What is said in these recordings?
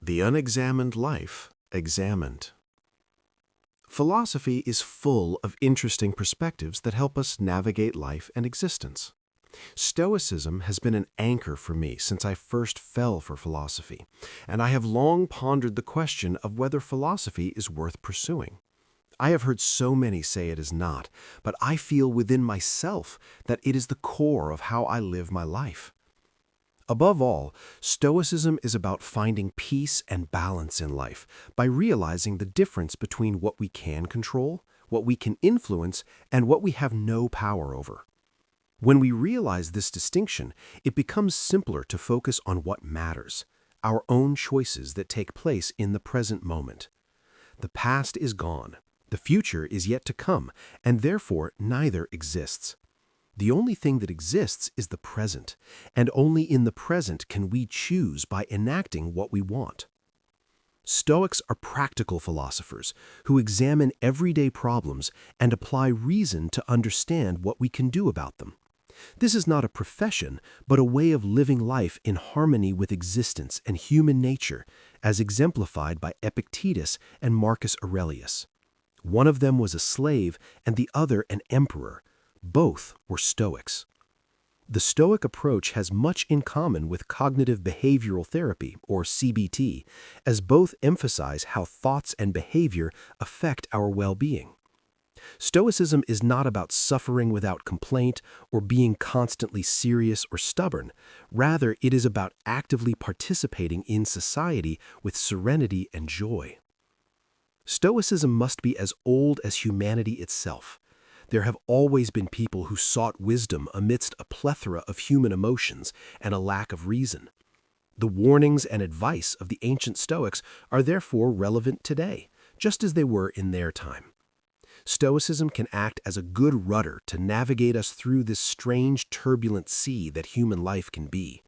The unexamined life examined. Philosophy is full of interesting perspectives that help us navigate life and existence. Stoicism has been an anchor for me since I first fell for philosophy, and I have long pondered the question of whether philosophy is worth pursuing. I have heard so many say it is not, but I feel within myself that it is the core of how I live my life. Above all, Stoicism is about finding peace and balance in life by realizing the difference between what we can control, what we can influence, and what we have no power over. When we realize this distinction, it becomes simpler to focus on what matters, our own choices that take place in the present moment. The past is gone, the future is yet to come, and therefore neither exists. The only thing that exists is the present, and only in the present can we choose by enacting what we want. Stoics are practical philosophers who examine everyday problems and apply reason to understand what we can do about them. This is not a profession, but a way of living life in harmony with existence and human nature, as exemplified by Epictetus and Marcus Aurelius. One of them was a slave and the other an emperor. Both were Stoics. The Stoic approach has much in common with cognitive behavioral therapy, or CBT, as both emphasize how thoughts and behavior affect our well-being. Stoicism is not about suffering without complaint or being constantly serious or stubborn. Rather, it is about actively participating in society with serenity and joy. Stoicism must be as old as humanity itself. There have always been people who sought wisdom amidst a plethora of human emotions and a lack of reason. The warnings and advice of the ancient Stoics are therefore relevant today, just as they were in their time. Stoicism can act as a good rudder to navigate us through this strange, turbulent sea that human life can be.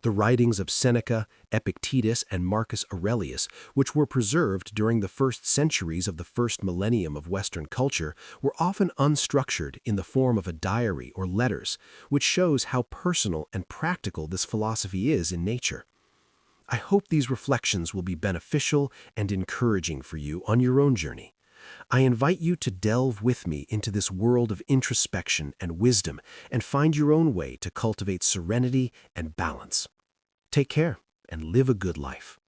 The writings of Seneca, Epictetus, and Marcus Aurelius, which were preserved during the first centuries of the first millennium of Western culture, were often unstructured in the form of a diary or letters, which shows how personal and practical this philosophy is in nature. I hope these reflections will be beneficial and encouraging for you on your own journey. I invite you to delve with me into this world of introspection and wisdom and find your own way to cultivate serenity and balance. Take care and live a good life.